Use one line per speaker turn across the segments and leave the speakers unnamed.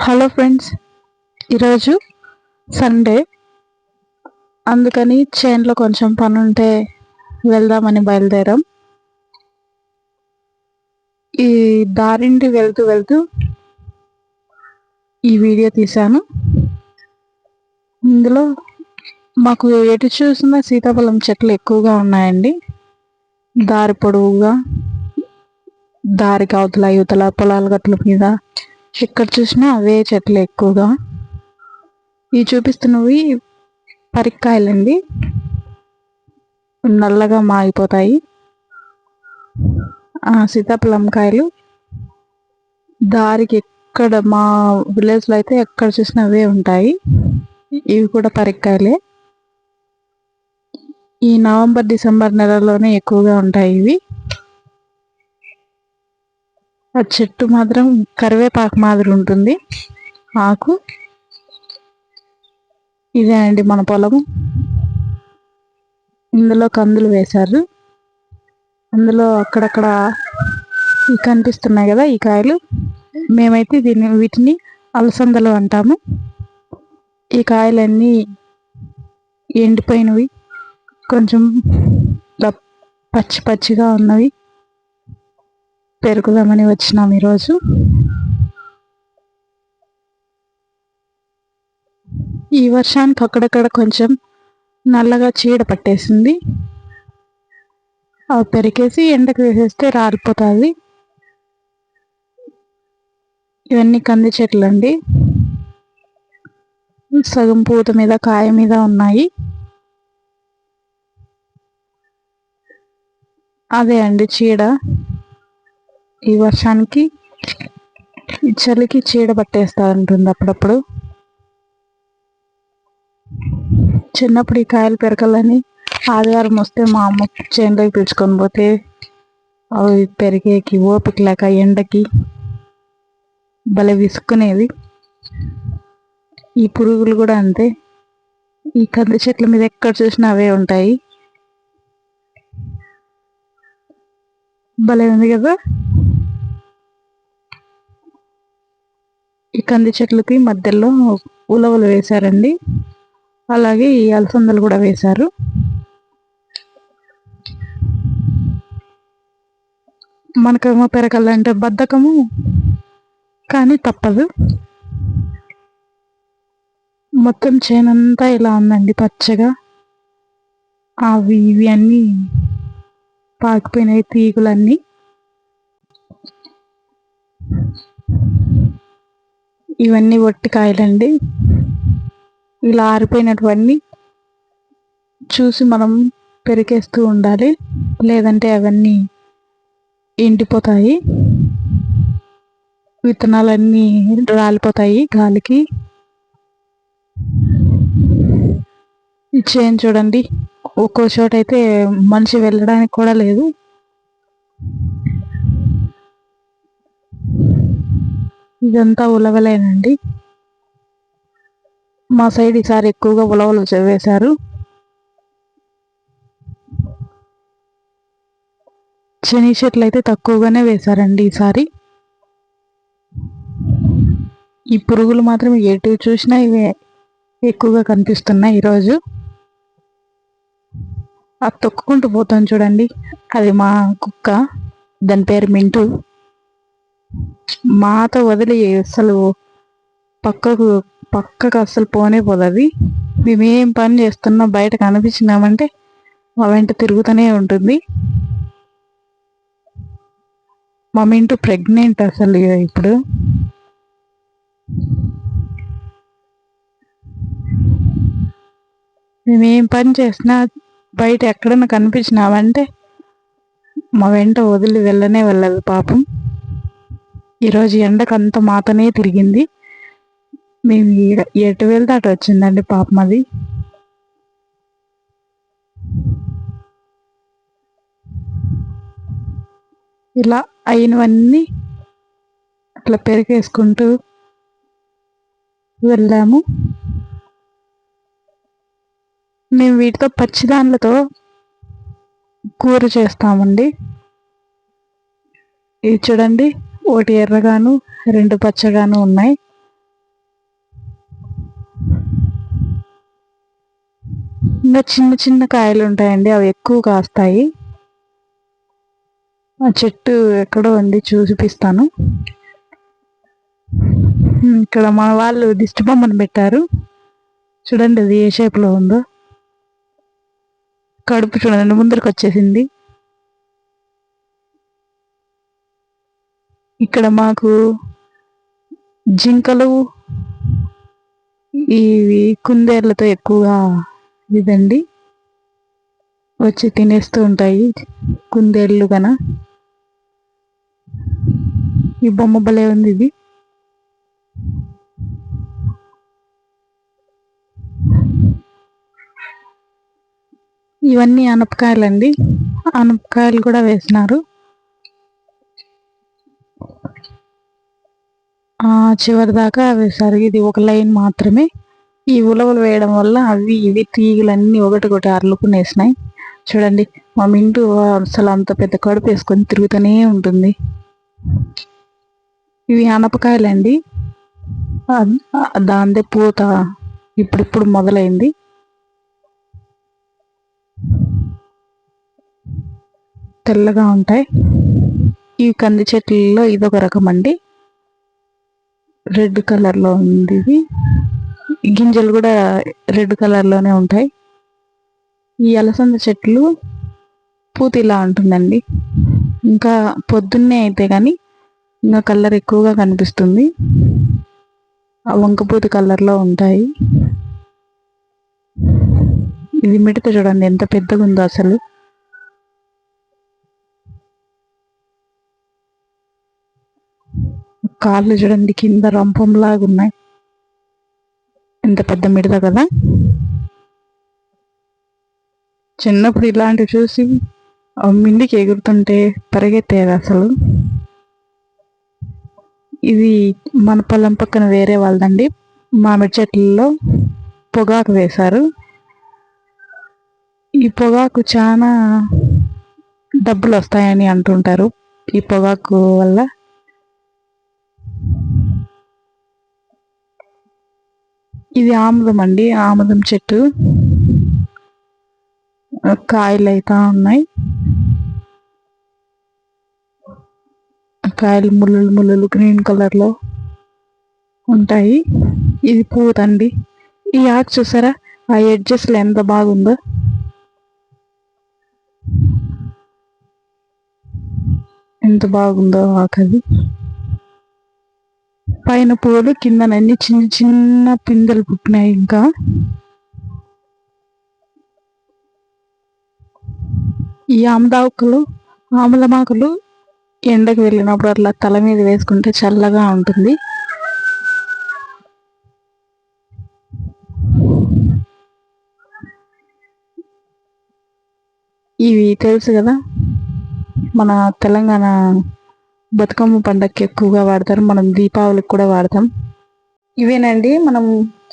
Hello friends, ఈరోజు Sunday. అందుకని చేన్లో కొంచెం పని ఉంటే వెళ్దామని బయలుదేరాం. ఈ దారింటి వెళ్తూ వెళ్తూ ఈ వీడియో తీశాను. ఇందులో మాకు ఎటు చూసినా సీతాఫలం చెట్లు ఎక్కువగా ఉన్నాయండి. దారి పొడవుగా, దారికి అవతల యువతల పొలాల గట్ల మీద ఎక్కడ చూసినా అవే చెట్లు ఎక్కువగా. ఇవి చూపిస్తున్నవి పరిక్కాయలండి, నల్లగా మాగిపోతాయి. సీతాఫలం కాయలు దారికి ఎక్కడ, మా విలేజ్లో అయితే ఎక్కడ చూసినా అవే ఉంటాయి. ఇవి కూడా పరిక్కాయలే. ఈ నవంబర్ డిసెంబర్ నెలలోనే ఎక్కువగా ఉంటాయి ఇవి. ఆ చెట్టు మాత్రం కరివేపాకు మాదిరి ఉంటుంది ఆకు. ఇదే అండి మన పొలము. ఇందులో కందులు వేశారు. అందులో అక్కడక్కడ ఈ కనిపిస్తున్నాయి కదా ఈ కాయలు. మేమైతే వీటిని అలసందలు అంటాము. ఈ కాయలన్నీ ఎండిపోయినవి, కొంచెం పచ్చి పచ్చిగా ఉన్నవి పెరుకుదామని వచ్చినాం ఈరోజు. ఈ వర్షానికి అక్కడక్కడ కొంచెం నల్లగా చీడ పట్టేసింది. అవి పెరికేసి ఎండకు వేసేస్తే రాలిపోతుంది. ఇవన్నీ కంది చెట్లు అండి. సగం పూత మీద కాయ మీద ఉన్నాయి. అదే అండి చీడ. ఈ వర్షానికి, ఈ చలికి చీడ పట్టేస్తూ ఉంటుంది అప్పుడప్పుడు. చిన్నప్పుడు ఈ కాయలు పెరకాలని ఆదివారం వస్తే మా అమ్మ చేనులోకి పిలుచుకొని పోతే అవి పెరిగేకి ఓపిక లేక ఎండకి భలే విసుక్కునేది. ఈ పురుగులు కూడా అంతే. ఈ కంది చెట్ల మీద ఎక్కడ చూసినా అవే ఉంటాయి. భలే ఉంది కదా. ఈ కంది చెట్లకి మధ్యలో ఉలవలు వేశారండి. అలాగే ఈ అలసందలు కూడా వేశారు. మనకేమో పెరగాలంటే బద్ధకము, కానీ తప్పదు. మొత్తం చేనంతా ఇలా ఉందండి పచ్చగా. అవి ఇవి అన్నీ పాకిపోయినాయి తీగులన్నీ. ఇవన్నీ ఒట్టికాయలండి. ఇలా ఆరిపోయినటువన్నీ చూసి మనం పెరికేస్తూ ఉండాలి, లేదంటే అవన్నీ ఎండిపోతాయి. విత్తనాలన్నీ రాలిపోతాయి గాలికి. ఈ చేను చూడండి, ఒక్కో చోట అయితే మనిషి వెళ్ళడానికి కూడా లేదు. ఇదంతా ఉలవలేనండి. మా సైడ్ ఈసారి ఎక్కువగా ఉలవలు వేశారు. శనగ చెట్లు అయితే తక్కువగానే వేశారండి ఈసారి. ఈ పురుగులు మాత్రం ఎటు చూసినా ఇవే ఎక్కువగా కనిపిస్తున్నాయి ఈరోజు. అది తొక్కుకుంటూ పోతాను చూడండి, అది మా కుక్క. దాని పేరు మింటూ. మాతో వదిలి అసలు పక్కకు అస్సలు పోనే పోదు అది. మేమేం పని చేస్తున్నా బయట కనిపించినామంటే మా వెంట తిరుగుతూనే ఉంటుంది. మా మింటూ ప్రెగ్నెంట్ అసలు ఇప్పుడు. మేమేం పని చేసినా బయట ఎక్కడన్నా కనిపించినామంటే మా వెంట వదిలి వెళ్ళనే వెళ్ళదు పాపం. ఈరోజు ఎండకు అంత మాతనే తిరిగింది. మేము ఎటు వెళ్తే అటు వచ్చిందండి పాపం అది. ఇలా అయినవన్నీ అట్లా పెరిగేసుకుంటూ వెళ్ళాము. మేము వీటితో పచ్చిదాన్లతో కూర చేస్తామండి. ఇవి చూడండి, ఒకటి ఎర్రగాను 2 పచ్చగాను ఉన్నాయి. ఇంకా చిన్న చిన్న కాయలు ఉంటాయండి, అవి ఎక్కువ కాస్తాయి. ఆ చెట్టు ఎక్కడో ఉంది, చూపిస్తాను. ఇక్కడ మన వాళ్ళు దిష్టి బొమ్మను పెట్టారు చూడండి, అది ఏ షేప్ లో ఉందో. కడుపు చూడండి ముందరికి వచ్చేసింది. ఇక్కడ మాకు జింకలు ఇవి కుందేళ్లతో ఎక్కువగా ఇదండి వచ్చి తినేస్తూ ఉంటాయి కుందేళ్ళు గన. ఈ బొమ్మ భలే ఉంది ఇది. ఇవన్నీ అనపకాయలండి, అనపకాయలు కూడా వేసినారు. చివరి దాకా వేశారు. ఇది ఒక లైన్ మాత్రమే. ఈ ఉలవలు వేయడం వల్ల అవి ఇవి తీగలన్నీ ఒకటి అర్లుకునేసినాయి. చూడండి మా మింటూ అసలు అంత పెద్ద కడుపు వేసుకొని తిరుగుతూనే ఉంటుంది. ఇవి అనపకాయలండి, దాందే పూత ఇప్పుడిప్పుడు మొదలైంది. తెల్లగా ఉంటాయి. ఈ కంది చెట్లలో ఇదొక రకం అండి, రెడ్ కలర్లో ఉంది. ఇది గింజలు కూడా రెడ్ కలర్లోనే ఉంటాయి. ఈ అలసంద చెట్లు పూత ఇలా ఉంటుందండి. ఇంకా పొద్దున్నే అయితే కానీ ఇంకా కలర్ ఎక్కువగా కనిపిస్తుంది. ఆ వంకపూత కలర్లో ఉంటాయి. ఇది మిడత చూడండి ఎంత పెద్దగా ఉందో అసలు. కాళ్ళు చూడండి కింద రంపంలాగా ఉన్నాయి. ఎంత పెద్ద మిడత కదా. చిన్నప్పుడు ఇలాంటివి చూసి మిండికి ఎగురుతుంటే పరిగెత్తేది అసలు. ఇది మన పొలం పక్కన వేరే వాళ్ళదండి, మామిడి చెట్లలో పొగాకు వేశారు. ఈ పొగాకు చాలా డబ్బులు వస్తాయని అంటుంటారు ఈ పొగాకు వల్ల. ఇది ఆముదం అండి, ఆముదం చెట్టు. కాయలు అయితే ఉన్నాయి. కాయలు ముళ్ళులు ముళ్ళులు గ్రీన్ కలర్లో ఉంటాయి. ఇది పూతండి. ఈ ఆకు చూసారా, ఆ ఎడ్జెస్లో ఎంత బాగుందో. ఎంత బాగుందో ఆకది. పైన పూలు కిందనన్నీ చిన్న చిన్న పిందెలు పుట్టినాయి. ఇంకా ఈ ఆముదమాకులు ఎండకు వెళ్ళినప్పుడు అట్లా తల మీద వేసుకుంటే చల్లగా ఉంటుంది. ఇవి తెలుసు కదా, మన తెలంగాణ బతుకమ్మ పండగకి ఎక్కువగా వాడతారు, మనం దీపావళికి కూడా వాడతాం. ఇవేనండి మనం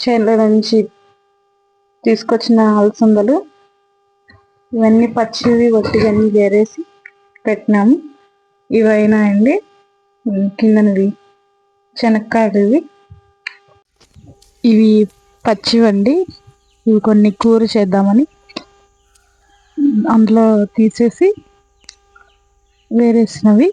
చేనుల నుంచి తీసుకొచ్చిన అలసందలు. ఇవన్నీ పచ్చివి ఒట్టివన్నీ వేరేసి పెట్టినాము. ఇవైనా అండి కిందనవి శనక్కాయలు. ఇవి పచ్చివండి, ఇవి కొన్ని కూర చేద్దామని అందులో తీసేసి వేరేసినవి.